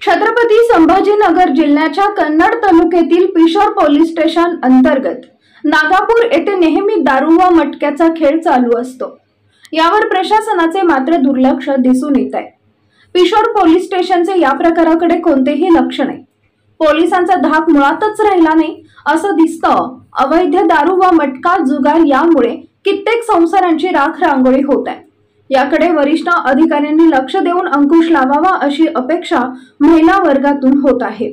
छत्रपती संभाजीनगर जिल्ह्याच्या कन्नड तालुक्यातील Pishor police station अंतर्गत नागापूर येथे नेहमी दारू व मटक्याचा खेळ चालू असतो। यावर प्रशासनाचे मात्र दुर्लक्ष दिसून येत आहे। पिशोर पोलीस स्टेशनचे या प्रकाराकडे कोणतेही लक्ष नाही। पोलिसांचा धाक मुळातच राहिला नाही असं दिसतं। अवैध दारू व मटका जुगार यामुळे कित्येक संसारांची राख रांगोळी होत आहे। याकडे वरिष्ठ अधिकाऱ्यांनी लक्ष देऊन अंकुश लावावा अशी अपेक्षा महिला वर्गातून होत आहे।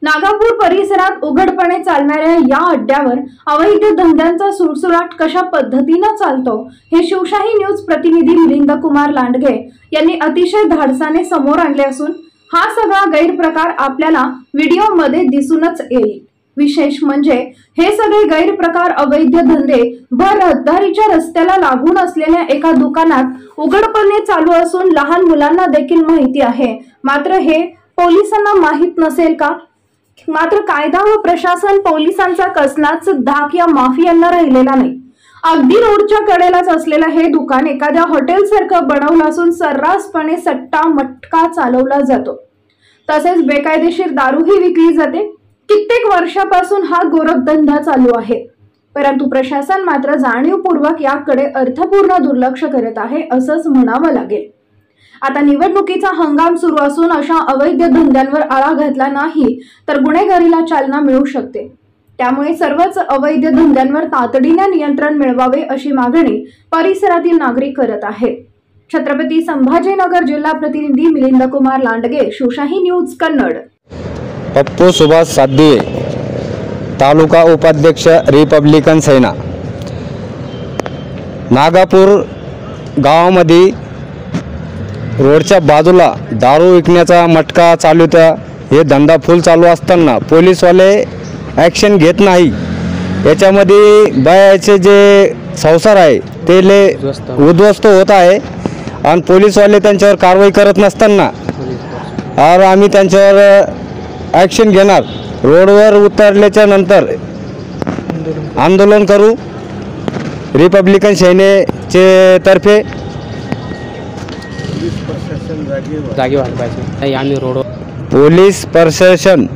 नागापूर परिसरात उघडपणे चालणाऱ्या या अड्ड्यावर अवैध धंद्यांचा सुळसुळाट कशा पद्धतीने चालतो हे शिवशाही न्यूज प्रतिनिधी मिलिंद कुमार लांडगे यांनी अतिशय धाडसाने समोर आणले असून हा सगळा गैरप्रकार आपल्याला व्हिडिओमध्ये दिसूनच येईल। विशेष म्हणजे हे सगळे गैरप्रकार अवैध धंदे भर रहदारीच्या रस्त्याला लागून असलेल्या एका दुकानात उघडपणे चालू असून लहान मुलांना देखील माहिती आहे। मात्र हे पोलिसांना माहित नसेल का? मात्र कायदा व प्रशासन पोलिसांचा कसलाच धाक या माफियांना राहिलेला नाही। अगदी रोडच्या कडेलाच असलेलं हे दुकान एखाद्या हॉटेल सारखं बनवलं असून सर्रासपणे सट्टा मटका चालवला जातो। तसेच बेकायदेशीर दारूही विकली जाते। कित्येक वर्षापासून हा गोरखधंदा चालू आहे, परंतु प्रशासन मात्र जाणीवपूर्वक याकडे अर्थपूर्ण दुर्लक्ष करत आहे असंच म्हणावं लागेल। आता निवडणुकीचा हंगाम सुरू असून अशा अवैध धंद्यांवर आळा घातला नाही तर गुन्हेगारीला चालना मिळू शकते। त्यामुळे सर्वच अवैध धंद्यांवर तातडीने नियंत्रण मिळवावे अशी मागणी परिसरातील नागरिक करत आहेत। छत्रपती संभाजीनगर जिल्हा प्रतिनिधी मिलिंद कुमार लांडगे, शिवशाही न्यूज कन्नड। पप्पू सुभाष साध्य, तालुका उपाध्यक्ष रिपब्लिकन सेना। नागापूर गावामध्ये रोडच्या बाजूला दारू विकण्याचा मटका चालू होता। हे धंदा फुल चालू असताना पोलीसवाले ॲक्शन घेत नाही। याच्यामध्ये बायाचे जे संसार आहे ते उद्ध्वस्त होत आहे आणि पोलीसवाले त्यांच्यावर कारवाई करत नसताना और आम्ही त्यांच्यावर ॲक्शन घेणार। रोडवर उतरल्याच्या नंतर आंदोलन करू रिपब्लिकन सेनेचे तर्फे। जागी व्हायला पाहिजे आम्ही रोड पोलीस प्रशासन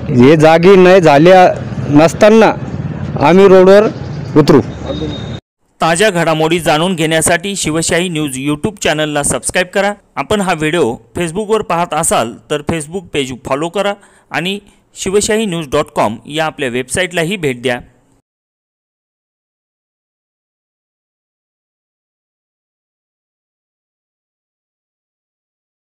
हे जागी नाही झाले नसताना आम्ही रोडवर उतरू। ताज्या घडामोडी जाणून घेण्यासाठी शिवशाही न्यूज यूट्यूब चॅनलला सबस्क्राईब करा। आपण हा व्हिडिओ फेसबुकवर पाहत असाल तर फेसबुक पेज फॉलो करा आणि शिवशाही न्यूज.com या आपल्या वेबसाईटलाही भेट द्या।